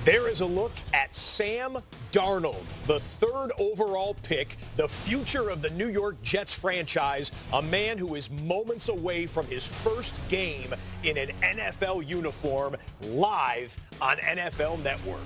There is a look at Sam Darnold, the third overall pick, the future of the New York Jets franchise, a man who is moments away from his first game in an NFL uniform, live on NFL Network.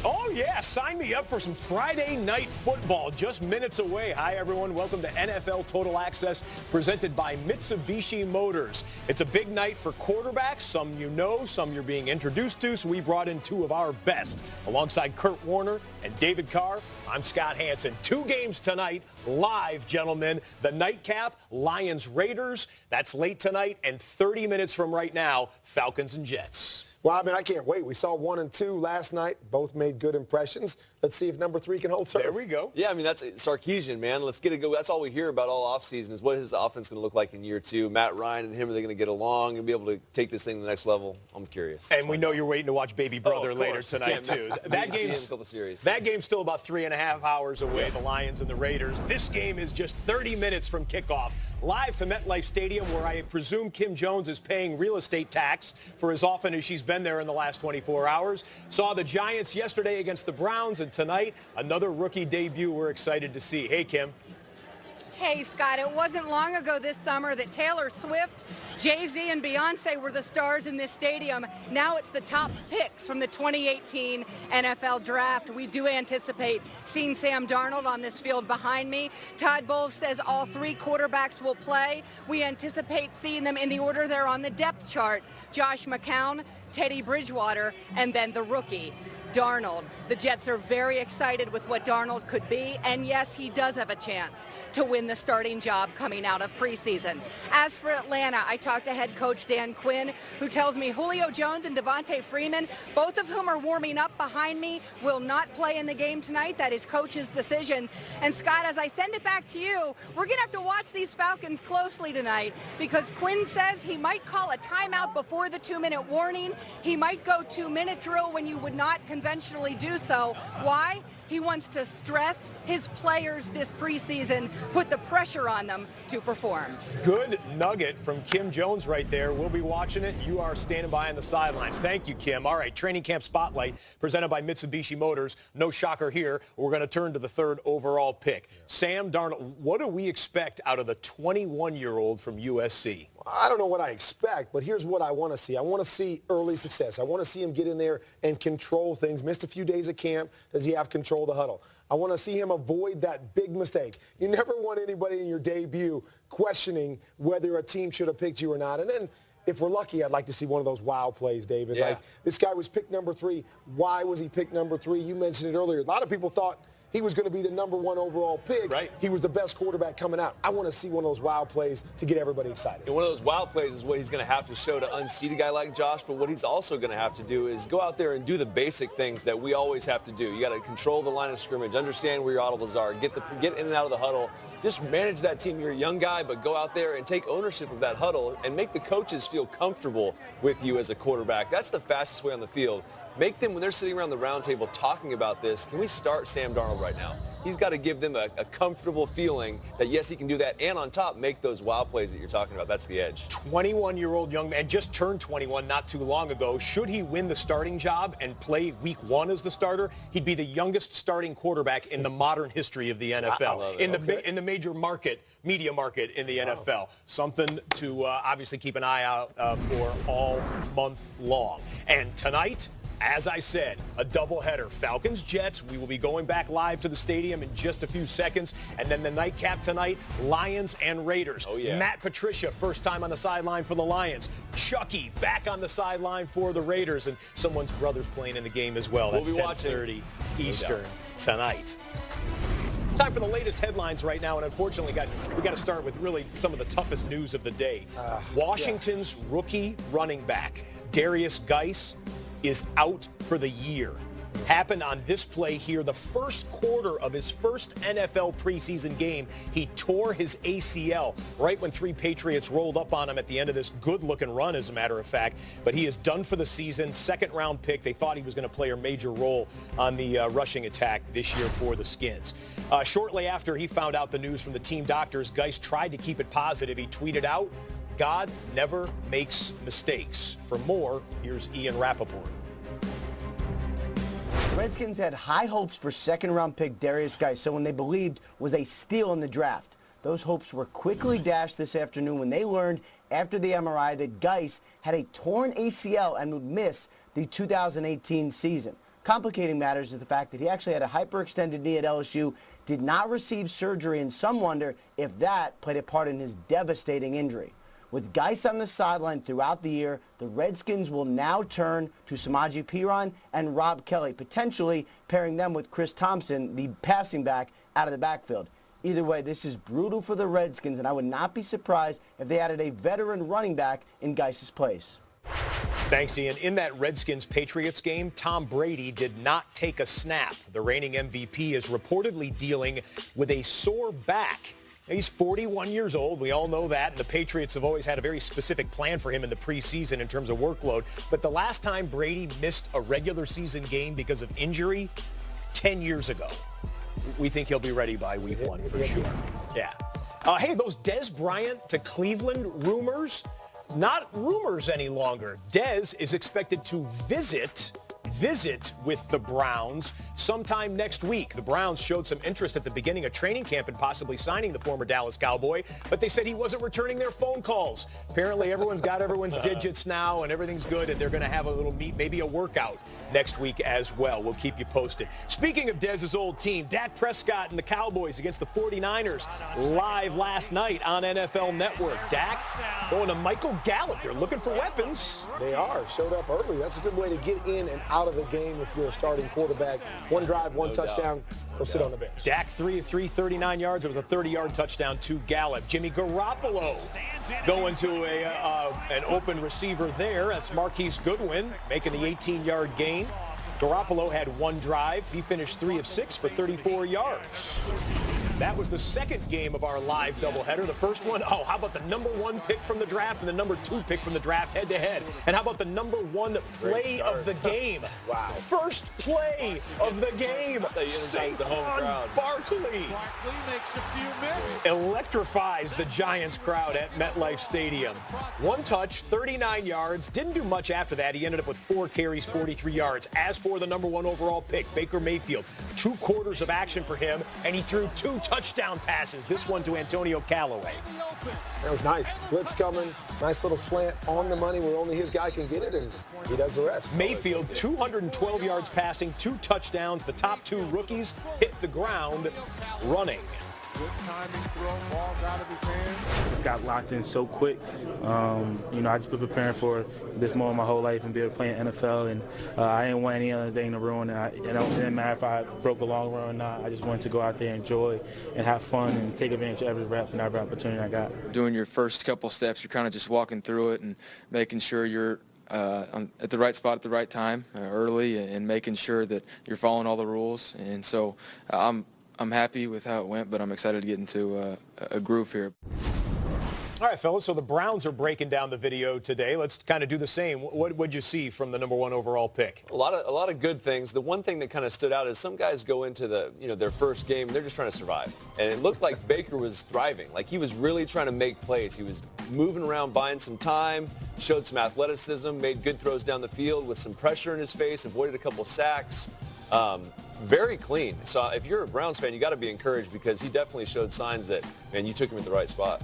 Oh, yeah, sign me up for some Friday night football just minutes away. Hi, everyone. Welcome to NFL Total Access, presented by Mitsubishi Motors. It's a big night for quarterbacks. Some you know, some you're being introduced to, so we brought in two of our best. Alongside Kurt Warner and David Carr, I'm Scott Hansen. Two games tonight, live, gentlemen. The nightcap, Lions-Raiders. That's late tonight, and 30 minutes from right now, Falcons and Jets. Well, I mean, I can't wait. We saw 1 and 2 last night. Both made good impressions. Let's see if number 3 can hold serve. There we go. Yeah, I mean, that's Sarkisian, man. Let's get it go. That's all we hear about all offseason is what his offense going to look like in year 2. Matt Ryan and him, are they going to get along and be able to take this thing to the next level? I'm curious. And we know you're waiting to watch Baby Brother later tonight, too. That game's still about 3.5 hours away, the Lions and the Raiders. This game is just 30 minutes from kickoff. Live to MetLife Stadium, where I presume Kim Jones is paying real estate tax for as often as she's been there in the last 24 hours. Saw the Giants yesterday against the Browns, and tonight, another rookie debut we're excited to see. Hey, Kim. Hey, Scott, it wasn't long ago this summer that Taylor Swift, Jay-Z, and Beyonce were the stars in this stadium. Now it's the top picks from the 2018 NFL Draft. We do anticipate seeing Sam Darnold on this field behind me. Todd Bowles says all 3 quarterbacks will play. We anticipate seeing them in the order they're on the depth chart. Josh McCown, Teddy Bridgewater, and then the rookie, Darnold. The Jets are very excited with what Darnold could be, and yes, he does have a chance to win the starting job coming out of preseason. As for Atlanta, I talked to head coach Dan Quinn, who tells me Julio Jones and Devontae Freeman, both of whom are warming up behind me, will not play in the game tonight. That is coach's decision. And Scott, as I send it back to you, we're going to have to watch these Falcons closely tonight, because Quinn says he might call a timeout before the 2-minute warning. He might go 2-minute drill when you would not conventionally do so. Why? He wants to stress his players this preseason, put the pressure on them to perform. Good nugget from Kim Jones right there. We'll be watching it. You are standing by on the sidelines. Thank you, Kim. All right, Training Camp Spotlight presented by Mitsubishi Motors. No shocker here. We're going to turn to the third overall pick. Sam Darnold, what do we expect out of the 21-year-old from USC? I don't know what I expect, but here's what I want to see. I want to see early success. I want to see him get in there and control things. Missed a few days of camp. Does he have control of the huddle? I want to see him avoid that big mistake. You never want anybody in your debut questioning whether a team should have picked you or not. And then, if we're lucky, I'd like to see one of those wow plays, David. Yeah. Like, this guy was picked number 3. Why was he picked number 3? You mentioned it earlier. A lot of people thought he was going to be the number 1 overall pick. Right. He was the best quarterback coming out. I want to see one of those wow plays to get everybody excited. And one of those wow plays is what he's going to have to show to unseat a guy like Josh, but what he's also going to have to do is go out there and do the basic things that we always have to do. You got to control the line of scrimmage, understand where your audibles are, get in and out of the huddle. Just manage that team. You're a young guy, but go out there and take ownership of that huddle and make the coaches feel comfortable with you as a quarterback. That's the fastest way on the field. Make them, when they're sitting around the round table talking about this, can we start Sam Darnold right now? He's got to give them a comfortable feeling that, yes, he can do that, and on top, make those wow plays that you're talking about. That's the edge. 21-year-old young man, just turned 21 not too long ago. Should he win the starting job and play week 1 as the starter, he'd be the youngest starting quarterback in the modern history of the NFL, in the major media market in the NFL. Something to obviously keep an eye out for all month long. And tonight, as I said, a doubleheader. Falcons-Jets. We will be going back live to the stadium in just a few seconds. And then the nightcap tonight, Lions and Raiders. Oh, yeah. Matt Patricia, first time on the sideline for the Lions. Chucky, back on the sideline for the Raiders. And someone's brother's playing in the game as well. That's 10:30 Eastern tonight. Time for the latest headlines right now, and unfortunately, guys, we got to start with really some of the toughest news of the day. Washington's rookie running back, Darius Geis, is out for the year. happened on this play here. The first quarter of his first NFL preseason game, he tore his ACL right when 3 Patriots rolled up on him at the end of this good-looking run, as a matter of fact. But he is done for the season. Second-round pick. They thought he was going to play a major role on the rushing attack this year for the Skins. Shortly after he found out the news from the team doctors, Geis tried to keep it positive. He tweeted out, "God never makes mistakes." For more, here's Ian Rappaport. The Redskins had high hopes for second-round pick Derrius Guice, someone they believed was a steal in the draft. Those hopes were quickly dashed this afternoon when they learned after the MRI that Guice had a torn ACL and would miss the 2018 season. Complicating matters is the fact that he actually had a hyperextended knee at LSU, did not receive surgery, and some wonder if that played a part in his devastating injury. With Guice on the sideline throughout the year, the Redskins will now turn to Samaje Perine and Rob Kelly, potentially pairing them with Chris Thompson, the passing back, out of the backfield. Either way, this is brutal for the Redskins, and I would not be surprised if they added a veteran running back in Guice's place. Thanks, Ian. In that Redskins-Patriots game, Tom Brady did not take a snap. The reigning MVP is reportedly dealing with a sore back. He's 41 years old. We all know that. And the Patriots have always had a very specific plan for him in the preseason in terms of workload. But the last time Brady missed a regular season game because of injury, 10 years ago. We think he'll be ready by week 1 for sure. Yeah. Hey, those Dez Bryant to Cleveland rumors, not rumors any longer. Dez is expected to visit with the Browns sometime next week. The Browns showed some interest at the beginning of training camp in possibly signing the former Dallas Cowboy, but they said he wasn't returning their phone calls. Apparently everyone's got everyone's digits now and everything's good, and they're going to have a little meet, maybe a workout next week as well. We'll keep you posted. Speaking of Dez's old team, Dak Prescott and the Cowboys against the 49ers live last night on NFL Network. Dak going to Michael Gallup. They're looking for weapons. They are. Showed up early. That's a good way to get in and out of the game if you're a starting quarterback. One drive, one touchdown, go sit on the bench. Dak 3 of 3, 39 yards. It was a 30-yard touchdown to Gallup. Jimmy Garoppolo going to an open receiver there. That's Marquise Goodwin making the 18-yard gain. Garoppolo had one drive. He finished 3 of 6 for 34 yards. That was the second game of our live doubleheader. The first one, how about the number 1 pick from the draft and the number 2 pick from the draft head-to-head? And how about the number 1 play of the game? Wow. First play of the game. Saquon Barkley makes a few misses. Electrifies the Giants crowd at MetLife Stadium. 1 touch, 39 yards. Didn't do much after that. He ended up with 4 carries, 43 yards. As for the number 1 overall pick, Baker Mayfield, 2 quarters of action for him, and he threw 2 touchdown passes. This one to Antonio Callaway. That was nice. Blitz coming. Nice little slant on the money where only his guy can get it, and he does the rest. Mayfield, 212 yards passing, 2 touchdowns. The top 2 rookies hit the ground running. Good timing throw, balls out of his hands. Just got locked in so quick. I just been preparing for this moment my whole life and be able to play in NFL, and I didn't want any other thing to ruin it. It didn't matter if I broke a long run or not. I just wanted to go out there, enjoy, and have fun and take advantage of every rep and every opportunity I got. Doing your first couple steps, you're kind of just walking through it and making sure you're at the right spot at the right time early, and making sure that you're following all the rules. And so I'm happy with how it went, but I'm excited to get into a groove here. All right, fellas, so the Browns are breaking down the video today. Let's kind of do the same. What would you see from the number 1 overall pick? A lot of good things. The one thing that kind of stood out is some guys go into their first game and they're just trying to survive. And it looked like Baker was thriving. Like he was really trying to make plays. He was moving around, buying some time, showed some athleticism, made good throws down the field with some pressure in his face, avoided a couple sacks. Very clean. So if you're a Browns fan, you got to be encouraged because he definitely showed signs that, man, you took him at the right spot.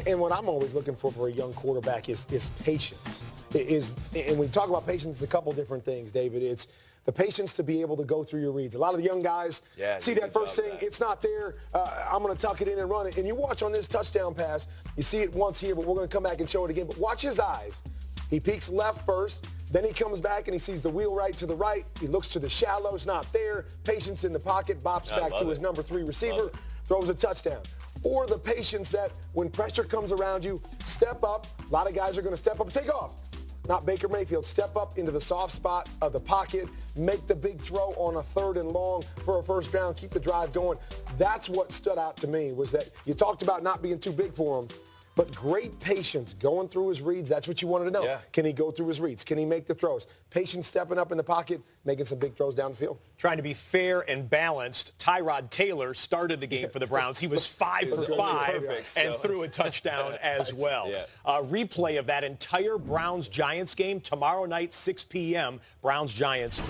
And what I'm always looking for a young quarterback is patience. And when we talk about patience, it's a couple different things, David. It's the patience to be able to go through your reads. A lot of the young guys see that first thing, it's not there, I'm going to tuck it in and run it. And you watch on this touchdown pass, you see it once here, but we're going to come back and show it again. But watch his eyes. He peeks left first, then he comes back and he sees the wheel right to the right. He looks to the shallow, it's not there. Patience in the pocket, bops back to his number 3 receiver, throws a touchdown. Or the patience that when pressure comes around you, step up. A lot of guys are going to step up and take off. not Baker Mayfield, step up into the soft spot of the pocket, make the big throw on a 3rd and long for a first down, keep the drive going. That's what stood out to me, was that you talked about not being too big for him, but great patience going through his reads. That's what you wanted to know. Yeah. Can he go through his reads? Can he make the throws? Patience stepping up in the pocket, making some big throws down the field. Trying to be fair and balanced, Tyrod Taylor started the game for the Browns. He was 5 for 5 and threw a touchdown as well. Yeah. Replay of that entire Browns-Giants game tomorrow night, 6 p.m. Browns-Giants.